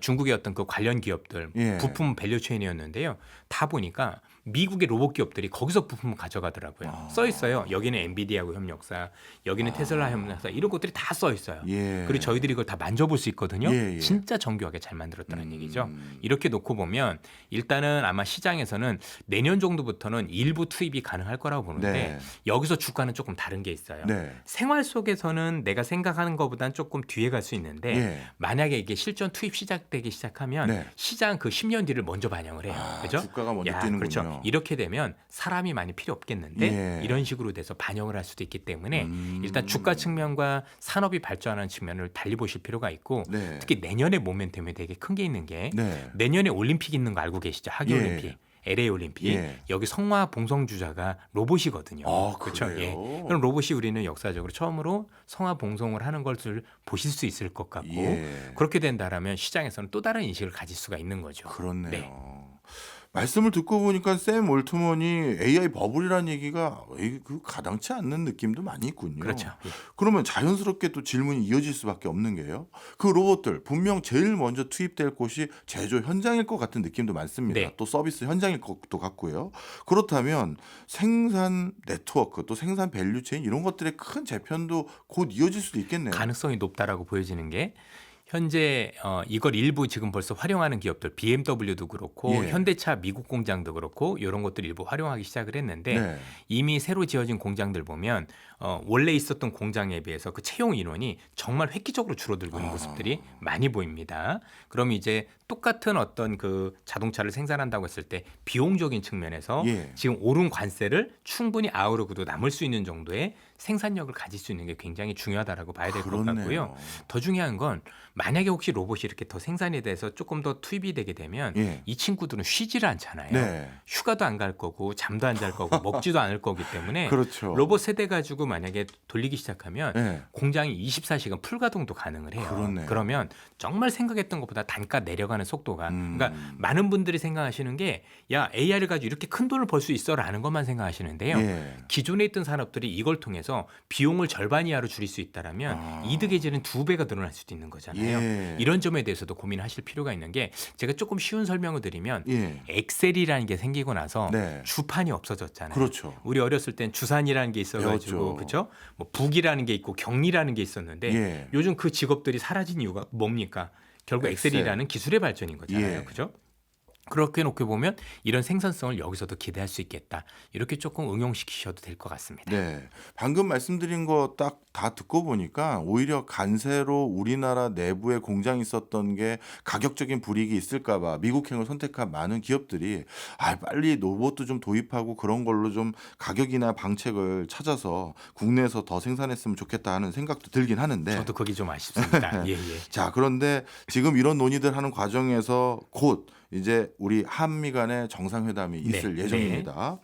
중국의 어떤 그 관련 기업들 예. 부품 밸류체인이었는데요. 다 보니까 미국의 로봇 기업들이 거기서 부품을 가져가더라고요. 아. 써 있어요. 여기는 엔비디아하고 협력사, 여기는 테슬라 협력사 이런 것들이 다 써 있어요. 예. 그리고 저희들이 이걸 다 만져볼 수 있거든요. 예, 예. 진짜 정교하게 잘 만들었다는 얘기죠. 이렇게 놓고 보면 일단은 아마 시장에서는 내년 정도부터는 일부 투입이 가능할 거라고 보는데 네. 여기서 주가는 조금 다른 게 있어요. 네. 생활 속에서는 내가 생각하는 것보다는 조금 뒤에 갈 수 있는데 예. 만약에 이게 실전 투입 시작되기 시작하면 네. 시장 그 10년 뒤를 먼저 반영을 해요. 그죠? 주가가 먼저 야, 뛰는군요. 그렇죠. 그러네요. 이렇게 되면 사람이 많이 필요 없겠는데 예. 이런 식으로 돼서 반영을 할 수도 있기 때문에 일단 음. 주가 측면과 산업이 발전하는 측면을 달리 보실 필요가 있고 네. 특히 내년에 모멘텀이 되게 큰 게 있는 게 네. 내년에 올림픽 있는 거 알고 계시죠? 하계 예. 올림픽. LA 올림픽 예. 여기 성화 봉송 주자가 로봇이거든요. 아, 그렇죠? 그래요? 예. 그럼 로봇이 우리는 역사적으로 처음으로 성화 봉송을 하는 것을 보실 수 있을 것 같고 예. 그렇게 된다라면 시장에서는 또 다른 인식을 가질 수가 있는 거죠. 그렇네요. 네. 말씀을 듣고 보니까 샘 올트먼이 AI 버블이라는 얘기가 그 가당치 않는 느낌도 많이 있군요. 그렇죠. 예. 그러면 자연스럽게 또 질문이 이어질 수밖에 없는 게요. 그 로봇들 분명 제일 먼저 투입될 곳이 제조 현장일 것 같은 느낌도 많습니다. 네. 또 서비스 현장일 것도 같고요. 그렇다면 생산 네트워크 또 생산 밸류체인 이런 것들의 큰 재편도 곧 이어질 수도 있겠네요. 가능성이 높다라고 보여지는 게 현재 이걸 일부 지금 벌써 활용하는 기업들 BMW도 그렇고 예. 현대차 미국 공장도 그렇고 이런 것들 일부 활용하기 시작을 했는데 네. 이미 새로 지어진 공장들 보면 원래 있었던 공장에 비해서 그 채용 인원이 정말 획기적으로 줄어들고 있는 모습들이 많이 보입니다. 그럼 이제 똑같은 어떤 그 자동차를 생산한다고 했을 때 비용적인 측면에서 예. 지금 오른 관세를 충분히 아우르고도 남을 수 있는 정도의 생산력을 가질 수 있는 게 굉장히 중요하다라고 봐야 될 것 같고요. 그렇네요. 더 중요한 건 만약에 혹시 로봇이 이렇게 더 생산에 대해서 조금 더 투입이 되게 되면 예. 이 친구들은 쉬지를 않잖아요. 네. 휴가도 안 갈 거고 잠도 안 잘 거고 먹지도 않을 거기 때문에 그렇죠. 로봇 세대 가지고 만약에 돌리기 시작하면 네. 공장이 24시간 풀가동도 가능을 해요. 그렇네요. 그러면 정말 생각했던 것보다 단가 내려가는 속도가 음. 그러니까 많은 분들이 생각하시는 게 야 AI를 가지고 이렇게 큰 돈을 벌 수 있어라는 것만 생각하시는데요. 예. 기존에 있던 산업들이 이걸 통해서 비용을 절반 이하로 줄일 수 있다라면 이득의 질은 2배가 늘어날 수도 있는 거잖아요. 예. 이런 점에 대해서도 고민하실 필요가 있는 게 제가 조금 쉬운 설명을 드리면 예. 엑셀이라는 게 생기고 나서 네. 주판이 없어졌잖아요. 그렇죠. 우리 어렸을 땐 주산이라는 게 있어가지고 배웠죠. 그렇죠? 뭐 북이라는 게 있고 경리라는 게 있었는데 예. 요즘 그 직업들이 사라진 이유가 뭡니까? 결국 엑셀. 엑셀이라는 기술의 발전인 거잖아요. 예. 그죠? 그렇게 놓고 보면 이런 생산성을 여기서도 기대할 수 있겠다. 이렇게 조금 응용시키셔도 될 것 같습니다. 네. 방금 말씀드린 거 딱 다 듣고 보니까 오히려 간세로 우리나라 내부에 공장이 있었던 게 가격적인 불이익이 있을까 봐 미국행을 선택한 많은 기업들이 빨리 로봇도 좀 도입하고 그런 걸로 좀 가격이나 방책을 찾아서 국내에서 더 생산했으면 좋겠다 하는 생각도 들긴 하는데 저도 그게 좀 아쉽습니다. 예, 예. 자, 그런데 지금 이런 논의들 하는 과정에서 곧 이제 우리 한미 간의 정상회담이 있을 네, 예정입니다.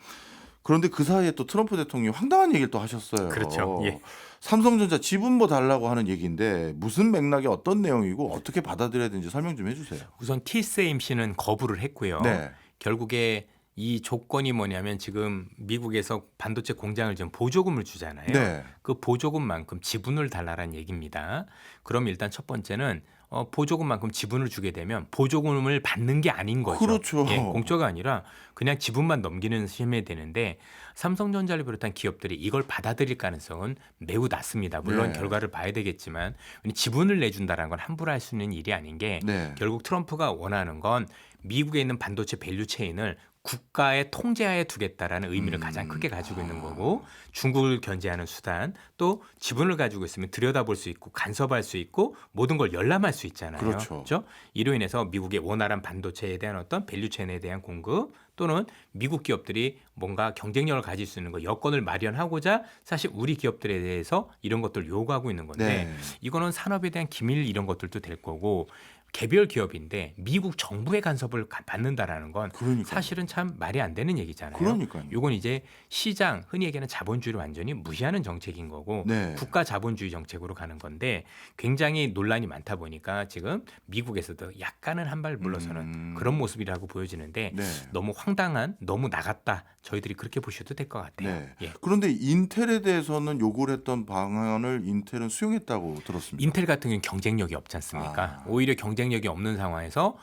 그런데 그 사이에 또 트럼프 대통령이 황당한 얘기를 또 하셨어요. 그렇죠. 예. 삼성전자 지분보 달라고 하는 얘기인데 무슨 맥락에 어떤 내용이고 어떻게 받아들여야 되는지 설명 좀 해주세요. 우선 TSMC는 거부를 했고요. 네. 결국에 이 조건이 뭐냐면 지금 미국에서 반도체 공장을 좀 보조금을 주잖아요. 네. 그 보조금만큼 지분을 달라는 얘기입니다. 그럼 일단 첫 번째는 보조금만큼 지분을 주게 되면 보조금을 받는 게 아닌 거죠. 그렇죠. 예, 공짜가 아니라 그냥 지분만 넘기는 셈이 되는데 삼성전자를 비롯한 기업들이 이걸 받아들일 가능성은 매우 낮습니다. 물론 네. 결과를 봐야 되겠지만 지분을 내준다는 건 함부로 할 수 있는 일이 아닌 게 네. 결국 트럼프가 원하는 건 미국에 있는 반도체 밸류 체인을 국가의 통제하에 두겠다라는 의미를 가장 크게 가지고 있는 거고 중국을 견제하는 수단 또 지분을 가지고 있으면 들여다볼 수 있고 간섭할 수 있고 모든 걸 열람할 수 있잖아요. 그렇죠. 그렇죠? 이로 인해서 미국의 원활한 반도체에 대한 어떤 밸류 체인에 대한 공급 또는 미국 기업들이 뭔가 경쟁력을 가질 수 있는 거 여건을 마련하고자 사실 우리 기업들에 대해서 이런 것들을 요구하고 있는 건데 네. 이거는 산업에 대한 기밀 이런 것들도 될 거고 개별 기업인데 미국 정부의 간섭을 받는다라는 건 그러니까요. 사실은 참 말이 안 되는 얘기잖아요. 그러니까요. 이건 이제 시장 흔히 얘기하는 자본주의를 완전히 무시하는 정책인 거고 네. 국가 자본주의 정책으로 가는 건데 굉장히 논란이 많다 보니까 지금 미국에서도 약간은 한 발 물러서는 그런 모습이라고 보여지는데 네. 너무 황당한 너무 나갔다 저희들이 그렇게 보셔도 될 것 같아요. 네. 예. 그런데 인텔에 대해서는 요구를 했던 방안을 인텔은 수용했다고 들었습니다. 인텔 같은 경우는 경쟁력이 없지 않습니까? 오히려 경쟁력이 없는 상황에서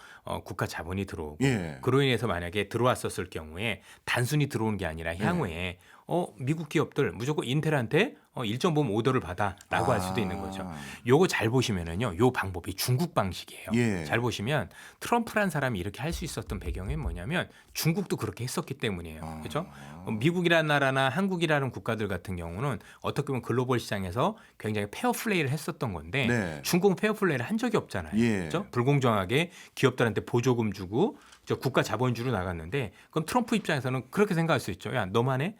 국가 자본이 들어오고 예. 그로 인해서 만약에 들어왔었을 경우에 단순히 들어오는 게 아니라 향후에 미국 기업들 무조건 인텔한테 일정 부분 오더를 받아라고 할 수도 있는 거죠. 아. 요거 잘 보시면은요, 요 방법이 중국 방식이에요. 예. 잘 보시면 트럼프란 사람이 이렇게 할 수 있었던 배경이 뭐냐면 중국도 그렇게 했었기 때문이에요. 아. 그렇죠? 미국이라는 나라나 한국이라는 국가들 같은 경우는 어떻게 보면 글로벌 시장에서 굉장히 페어 플레이를 했었던 건데 네. 중국은 페어 플레이를 한 적이 없잖아요. 예. 그렇죠? 불공정하게 기업들한테 보조금 주고 국가 자본주의로 나갔는데 그럼 트럼프 입장에서는 그렇게 생각할 수 있죠. 야, 너만 해?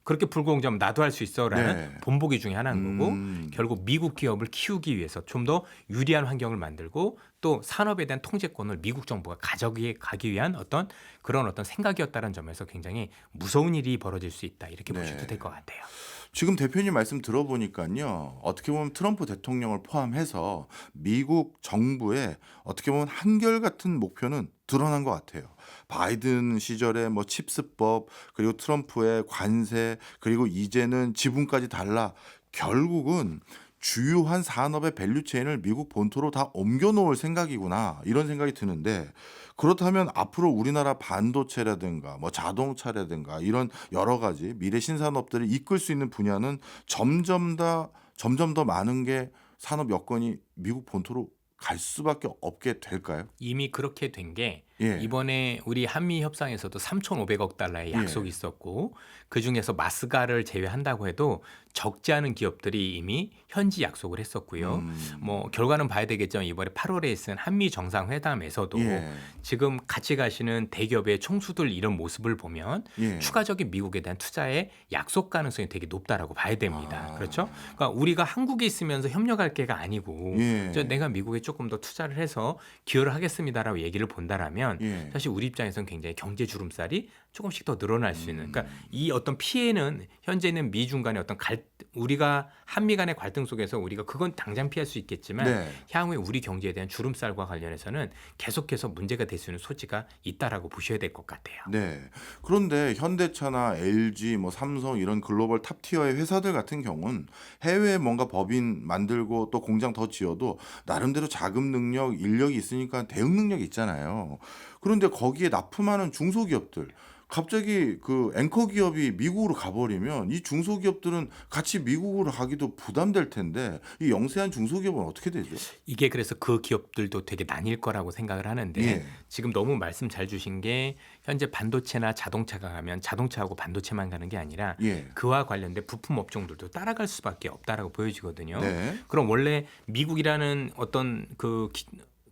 그렇게 불공정하면 나도 할 수 있어라는 네. 본보기 중에 하나인 거고 음. 결국 미국 기업을 키우기 위해서 좀 더 유리한 환경을 만들고 또 산업에 대한 통제권을 미국 정부가 가져가기 위한 그런 생각이었다는 점에서 굉장히 무서운 일이 벌어질 수 있다 이렇게 네. 보셔도 될 것 같아요. 지금 대표님 말씀 들어보니까요. 어떻게 보면 트럼프 대통령을 포함해서 미국 정부의 어떻게 보면 한결같은 목표는 드러난 것 같아요. 바이든 시절에 뭐 칩스법, 그리고 트럼프의 관세, 그리고 이제는 지분까지 달라. 결국은 주요한 산업의 밸류체인을 미국 본토로 다 옮겨놓을 생각이구나 이런 생각이 드는데, 그렇다면 앞으로 우리나라 반도체라든가 뭐 자동차라든가 이런 여러 가지 미래 신산업들을 이끌 수 있는 분야는 점점 더 많은 게 산업 여건이 미국 본토로 갈 수밖에 없게 될까요? 이미 그렇게 된 게 예. 이번에 우리 한미 협상에서도 3,500억 달러의 약속이 예. 있었고 그중에서 마스가를 제외한다고 해도 적지 않은 기업들이 이미 현지 약속을 했었고요. 뭐 결과는 봐야 되겠지만 이번에 8월에 있은 한미 정상회담에서도 예. 지금 같이 가시는 대기업의 총수들 이런 모습을 보면 예. 추가적인 미국에 대한 투자의 약속 가능성이 되게 높다라고 봐야 됩니다. 아. 그렇죠? 그러니까 우리가 한국에 있으면서 협력할 게가 아니고 예. 내가 미국에 조금 더 투자를 해서 기여를 하겠습니다라고 얘기를 본다라면 예. 사실 우리 입장에서는 굉장히 경제 주름살이 조금씩 더 늘어날 수 있는. 그러니까 이 어떤 피해는 현재는 미중 간의 우리가 한미 간의 갈등 속에서 우리가 그건 당장 피할 수 있겠지만 네. 향후에 우리 경제에 대한 주름살과 관련해서는 계속해서 문제가 될 수 있는 소지가 있다라고 보셔야 될 것 같아요. 네. 그런데 현대차나 LG, 뭐 삼성 이런 글로벌 탑 티어의 회사들 같은 경우는 해외에 뭔가 법인 만들고 또 공장 더 지어도 나름대로 자금 능력, 인력이 있으니까 대응 능력이 있잖아요. 그런데 거기에 납품하는 중소기업들 갑자기 그 앵커 기업이 미국으로 가버리면 이 중소기업들은 같이 미국으로 가기도 부담될 텐데 이 영세한 중소기업은 어떻게 되죠? 이게 그래서 그 기업들도 되게 나뉠 거라고 생각을 하는데 예. 지금 너무 말씀 잘 주신 게 현재 반도체나 자동차가 가면 자동차하고 반도체만 가는 게 아니라 예. 그와 관련된 부품 업종들도 따라갈 수밖에 없다라고 보여지거든요. 네. 그럼 원래 미국이라는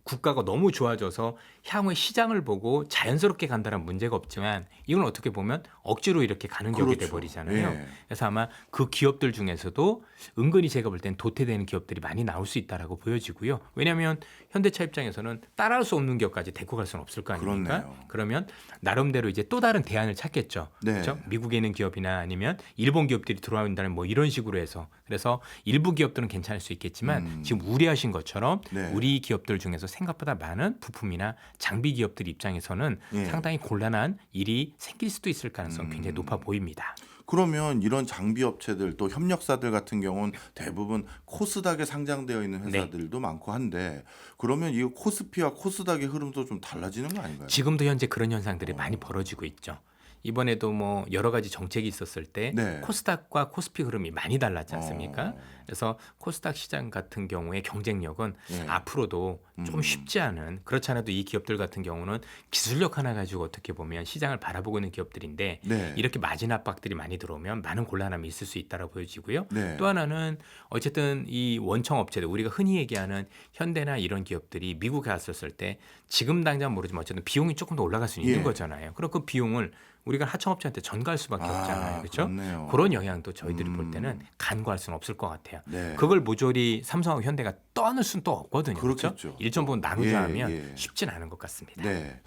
국가가 너무 좋아져서 향후에 시장을 보고 자연스럽게 간다는 문제가 없지만 이건 어떻게 보면 억지로 이렇게 가는 격이 그렇죠. 돼버리잖아요. 예. 그래서 아마 그 기업들 중에서도 은근히 제가 볼 땐 도태되는 기업들이 많이 나올 수 있다라고 보여지고요. 왜냐하면 현대차 입장에서는 따라할 수 없는 기업까지 데리고 갈 수는 없을 거 아닙니까? 그렇네요. 그러면 나름대로 이제 또 다른 대안을 찾겠죠. 네. 그렇죠? 미국에 있는 기업이나 아니면 일본 기업들이 들어온다는 뭐 이런 식으로 해서 그래서 일부 기업들은 괜찮을 수 있겠지만 지금 우려하신 것처럼 네. 우리 기업들 중에서 생각보다 많은 부품이나 장비 기업들 입장에서는 예. 상당히 곤란한 일이 생길 수도 있을 가능성이 굉장히 높아 보입니다. 그러면 이런 장비 업체들 또 협력사들 같은 경우는 대부분 코스닥에 상장되어 있는 네. 회사들도 많고 한데 그러면 이 코스피와 코스닥의 흐름도 좀 달라지는 거 아닌가요? 지금도 현재 그런 현상들이 많이 벌어지고 있죠. 이번에도 뭐 여러 가지 정책이 있었을 때 네. 코스닥과 코스피 흐름이 많이 달랐지 않습니까? 어. 그래서 코스닥 시장 같은 경우에 경쟁력은 예. 앞으로도 좀 쉽지 않은 그렇지 않아도 이 기업들 같은 경우는 기술력 하나 가지고 어떻게 보면 시장을 바라보고 있는 기업들인데 네. 이렇게 마진 압박들이 많이 들어오면 많은 곤란함이 있을 수 있다고 보여지고요. 네. 또 하나는 어쨌든 이 원청 업체들 우리가 흔히 얘기하는 현대나 이런 기업들이 미국에 갔었을 때 지금 당장 모르지만 어쨌든 비용이 조금 더 올라갈 수 있는 예. 거잖아요. 그리고 그 비용을 우리가 하청업체한테 전가할 수밖에 없잖아요. 그렇죠? 그렇네요. 그런 영향도 저희들이 볼 때는 간과할 수는 없을 것 같아요. 네. 그걸 모조리 삼성하고 현대가 떠안을 수는 또 없거든요. 그렇겠죠. 그렇죠? 일정 부분 나누자 예, 하면 예. 쉽진 않은 것 같습니다. 네.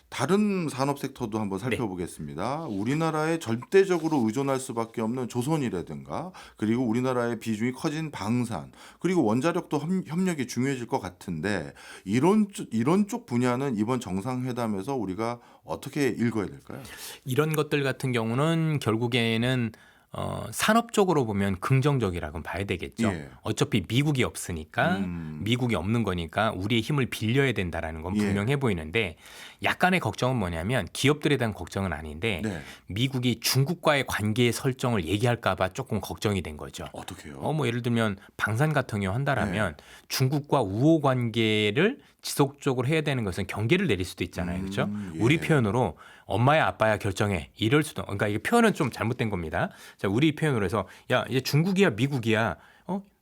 다른 산업 섹터도 한번 네. 살펴보겠습니다. 우리나라에 절대적으로 의존할 수밖에 없는 조선이라든가 그리고 우리나라의 비중이 커진 방산 그리고 원자력도 협력이 중요해질 것 같은데 이런 쪽 분야는 이번 정상회담에서 우리가 어떻게 읽어야 될까요? 이런 것들 같은 경우는 결국에는 산업적으로 보면 긍정적이라고는 봐야 되겠죠. 예. 어차피 미국이 없으니까 미국이 없는 거니까 우리의 힘을 빌려야 된다라는 건 예. 분명해 보이는데 약간의 걱정은 뭐냐면 기업들에 대한 걱정은 아닌데 네. 미국이 중국과의 관계 설정을 얘기할까 봐 조금 걱정이 된 거죠. 어떻게요? 뭐 예를 들면 방산 같은 경우 한다라면 중국과 우호 관계를 지속적으로 해야 되는 것은 경계를 내릴 수도 있잖아요. 그렇죠? 예. 우리 표현으로 엄마야 아빠야 결정해. 이럴 수도. 그러니까 이게 표현은 좀 잘못된 겁니다. 자, 우리 표현으로 해서 야, 이제 중국이야, 미국이야.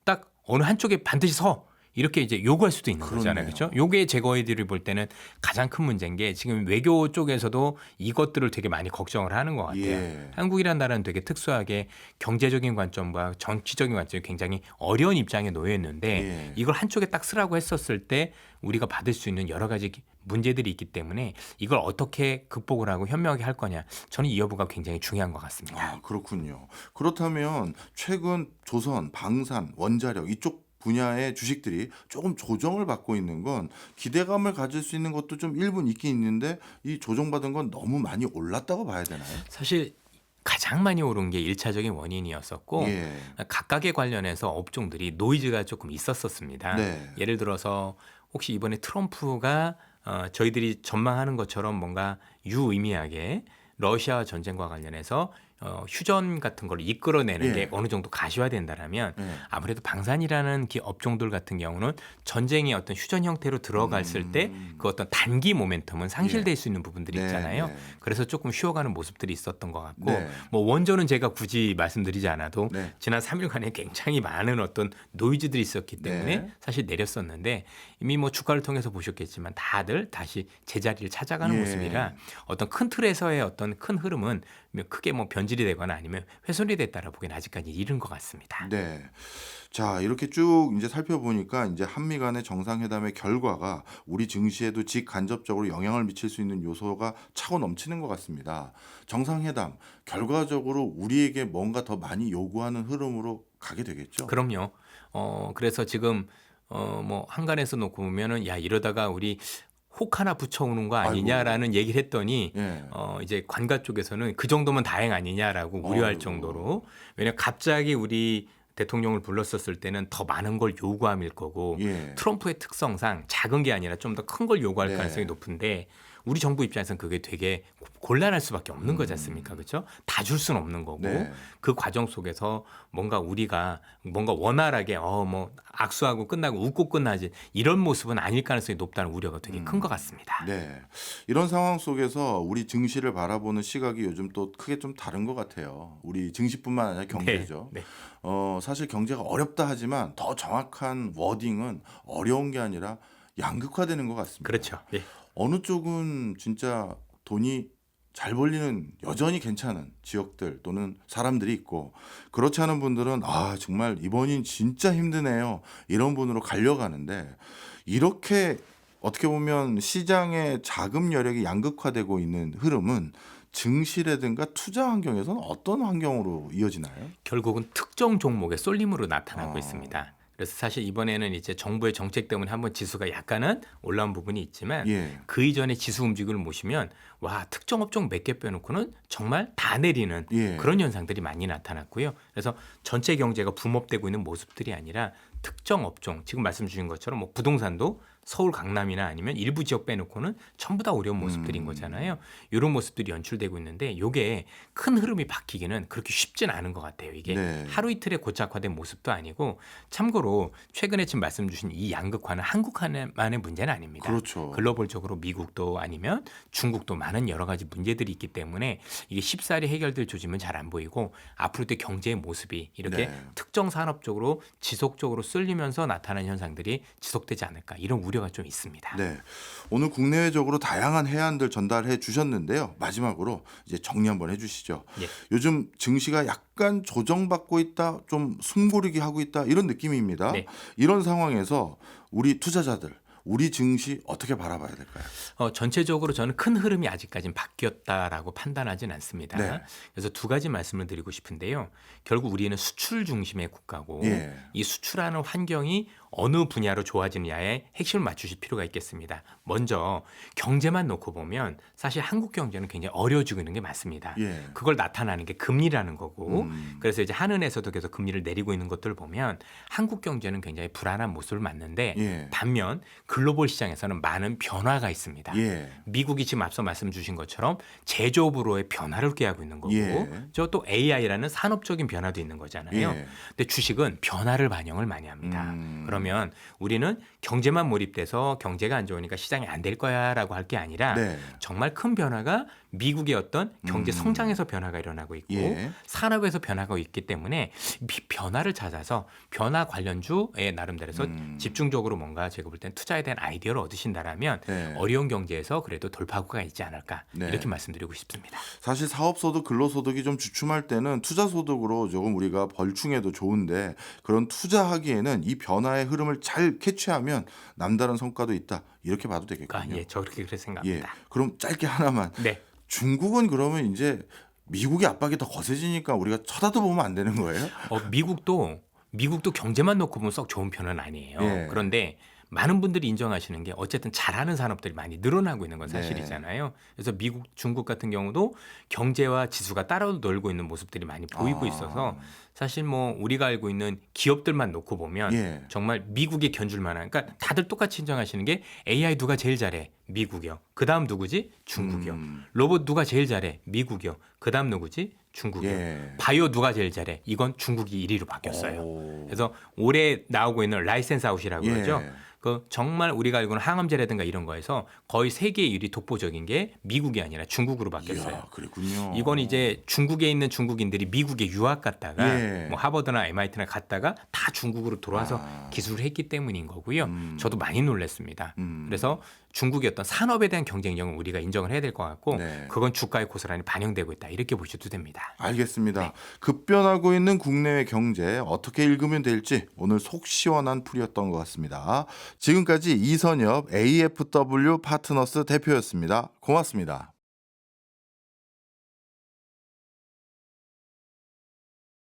딱 어느 한쪽에 반드시 서. 이렇게 이제 요구할 수도 있는 거잖아요. 그렇네요. 그렇죠? 요게 제거해들이 볼 때는 가장 큰 문제인 게 지금 외교 쪽에서도 이것들을 되게 많이 걱정을 하는 것 같아요. 예. 한국이라는 나라는 되게 특수하게 경제적인 관점과 정치적인 관점이 굉장히 어려운 입장에 놓여 있는데 예. 이걸 한쪽에 딱 쓰라고 했었을 때 우리가 받을 수 있는 여러 가지 문제들이 있기 때문에 이걸 어떻게 극복을 하고 현명하게 할 거냐. 저는 이 여부가 굉장히 중요한 것 같습니다. 아, 그렇군요. 그렇다면 최근 조선, 방산, 원자력 이쪽 분야의 주식들이 조금 조정을 받고 있는 건 기대감을 가질 수 있는 것도 좀 일부는 있긴 있는데 이 조정받은 건 너무 많이 올랐다고 봐야 되나요? 사실 가장 많이 오른 게 1차적인 원인이었었고 예. 각각에 관련해서 업종들이 노이즈가 조금 있었습니다. 네. 예를 들어서 혹시 이번에 트럼프가 저희들이 전망하는 것처럼 뭔가 유의미하게 러시아 전쟁과 관련해서 휴전 같은 걸 이끌어내는 예. 게 어느 정도 가시화된다라면 예. 아무래도 방산이라는 업종들 같은 경우는 전쟁의 어떤 휴전 형태로 들어갔을 때 그 어떤 단기 모멘텀은 상실될 수 있는 부분들이 네, 있잖아요. 네. 그래서 조금 쉬어가는 모습들이 있었던 것 같고 네. 뭐 원전은 제가 굳이 말씀드리지 않아도 네. 지난 3일간에 굉장히 많은 어떤 노이즈들이 있었기 때문에 네. 사실 내렸었는데 이미 뭐 주가를 통해서 보셨겠지만 다들 다시 제자리를 찾아가는 예. 모습이라 어떤 큰 틀에서의 어떤 큰 흐름은 크게 뭐 변질이 되거나 아니면 훼손이 됐다라 보기엔 아직까지 이른 것 같습니다. 네. 자, 이렇게 쭉 이제 살펴보니까 이제 한미 간의 정상회담의 결과가 우리 증시에도 직간접적으로 영향을 미칠 수 있는 요소가 차고 넘치는 것 같습니다. 정상회담 결과적으로 우리에게 뭔가 더 많이 요구하는 흐름으로 가게 되겠죠? 그럼요. 그래서 지금 뭐 한간에서 놓고 보면은 야 이러다가 우리 혹 하나 붙여오는 거 아니냐라는 얘기를 했더니 예. 이제 관가 쪽에서는 그 정도면 다행 아니냐라고 우려할 아이고. 정도로 왜냐면 갑자기 우리 대통령을 불렀었을 때는 더 많은 걸 요구함일 거고 예. 트럼프의 특성상 작은 게 아니라 좀 더 큰 걸 요구할 네. 가능성이 높은데 우리 정부 입장에서는 그게 되게 곤란할 수밖에 없는 거지 않습니까? 그렇죠? 다 줄 수는 없는 거고 네. 그 과정 속에서 뭔가 우리가 뭔가 원활하게 뭐 악수하고 끝나고 웃고 끝나지 이런 모습은 아닐 가능성이 높다는 우려가 되게 큰 것 같습니다. 네. 이런 상황 속에서 우리 증시를 바라보는 시각이 요즘 또 크게 좀 다른 것 같아요. 우리 증시뿐만 아니라 경제죠. 네. 사실 경제가 어렵다 하지만 더 정확한 워딩은 어려운 게 아니라 양극화되는 것 같습니다. 그렇죠. 예. 어느 쪽은 진짜 돈이 잘 벌리는 여전히 괜찮은 지역들 또는 사람들이 있고 그렇지 않은 분들은 아 정말 이번인 진짜 힘드네요 이런 분으로 갈려가는데 이렇게 어떻게 보면 시장의 자금 여력이 양극화되고 있는 흐름은 증시라든가 투자 환경에서는 어떤 환경으로 이어지나요? 결국은 특정 종목의 쏠림으로 나타나고 아. 있습니다. 그래서 사실 이번에는 이제 정부의 정책 때문에 한번 지수가 약간은 올라온 부분이 있지만 예. 그 이전에 지수 움직임을 보시면 와 특정 업종 몇 개 빼놓고는 정말 다 내리는 예. 그런 현상들이 많이 나타났고요. 그래서 전체 경제가 붐업되고 있는 모습들이 아니라 특정 업종 지금 말씀 주신 것처럼 뭐 부동산도 서울 강남이나 아니면 일부 지역 빼놓고는 전부 다 어려운 모습들인 거잖아요. 이런 모습들이 연출되고 있는데 이게 큰 흐름이 바뀌기는 그렇게 쉽진 않은 것 같아요. 이게 네. 하루 이틀에 고착화된 모습도 아니고 참고로 최근에 지금 말씀 주신 이 양극화는 한국만의 문제는 아닙니다. 그렇죠. 글로벌적으로 미국도 아니면 중국도 많은 여러 가지 문제들이 있기 때문에 이게 쉽사리 해결될 조짐은 잘 안 보이고 앞으로의 경제의 모습이 이렇게 네. 특정 산업적으로 지속적으로 쏠리면서 나타나는 현상들이 지속되지 않을까 이런 우려가 좀 있습니다. 네. 오늘 국내외적으로 다양한 해안들 전달해 주셨는데요. 마지막으로 이제 정리 한번 해 주시죠. 예. 요즘 증시가 약간 조정받고 있다, 좀 숨고르기 하고 있다 이런 느낌입니다. 네. 이런 상황에서 우리 투자자들, 우리 증시 어떻게 바라봐야 될까요? 전체적으로 저는 큰 흐름이 아직까지는 바뀌었다라고 판단하진 않습니다. 네. 그래서 두 가지 말씀을 드리고 싶은데요. 결국 우리는 수출 중심의 국가고 예. 이 수출하는 환경이 어느 분야로 좋아지느냐에 핵심을 맞추실 필요가 있겠습니다. 먼저 경제만 놓고 보면 사실 한국 경제는 굉장히 어려워지고 있는 게 맞습니다. 예. 그걸 나타나는 게 금리라는 거고 음. 그래서 이제 한은에서도 계속 금리를 내리고 있는 것들을 보면 한국 경제는 굉장히 불안한 모습을 맞는데 예. 반면 글로벌 시장에서는 많은 변화가 있습니다. 예. 미국이 지금 앞서 말씀 주신 것처럼 제조업으로의 변화를 꾀하고 있는 거고 예. 저 또 AI라는 산업적인 변화도 있는 거잖아요. 예. 근데 주식은 변화를 반영을 많이 합니다. 음. 그러면 우리는 경제만 몰입돼서 경제가 안 좋으니까 시장이 안 될 거야라고 할 게 아니라 네. 정말 큰 변화가 미국의 어떤 경제 성장에서 변화가 일어나고 있고 예. 산업에서 변화가 있기 때문에 변화를 찾아서 변화 관련주에 나름대로서 집중적으로 뭔가 제가 볼 땐 투자에 대한 아이디어를 얻으신다라면 네. 어려운 경제에서 그래도 돌파구가 있지 않을까 네. 이렇게 말씀드리고 싶습니다. 사실 사업소득, 근로소득이 좀 주춤할 때는 투자소득으로 조금 우리가 벌충해도 좋은데 그런 투자하기에는 이 변화의 흐름을 잘 캐치하면 남다른 성과도 있다. 이렇게 봐도 되겠군요. 예, 저 그렇게 예. 생각합니다. 그럼 짧게 하나만. 네. 중국은 그러면 이제 미국의 압박이 더 거세지니까 우리가 쳐다도 보면 안 되는 거예요? 미국도 경제만 놓고 보면 썩 좋은 편은 아니에요. 예. 그런데 많은 분들이 인정하시는 게 어쨌든 잘하는 산업들이 많이 늘어나고 있는 건 네. 사실이잖아요. 그래서 미국, 중국 같은 경우도 경제와 지수가 따로 놀고 있는 모습들이 많이 보이고 있어서 사실 뭐 우리가 알고 있는 기업들만 놓고 보면 예. 정말 미국에 견줄 만한 그러니까 다들 똑같이 인정하시는 게 AI 누가 제일 잘해? 미국이요. 그다음 누구지? 중국이요. 로봇 누가 제일 잘해? 미국이요. 그다음 누구지? 중국이요. 예. 바이오 누가 제일 잘해? 이건 중국이 1위로 바뀌었어요. 오. 그래서 올해 나오고 있는 라이센스 아웃이라고 예. 그러죠. 그 정말 우리가 알고는 항암제라든가 이런 거에서 거의 세계 1위 독보적인 게 미국이 아니라 중국으로 바뀌었어요. 이야, 그랬군요. 이건 이제 중국에 있는 중국인들이 미국에 유학 갔다가 예. 뭐 하버드나 MIT나 갔다가 다 중국으로 돌아와서 기술을 했기 때문인 거고요. 저도 많이 놀랐습니다. 그래서 중국의 어떤 산업에 대한 경쟁력은 우리가 인정을 해야 될 것 같고 네. 그건 주가에 고스란히 반영되고 있다. 이렇게 보셔도 됩니다. 알겠습니다. 네. 급변하고 있는 국내외 경제 어떻게 읽으면 될지 오늘 속 시원한 풀이였던 것 같습니다. 지금까지 이선엽 AFW 파트너스 대표였습니다. 고맙습니다.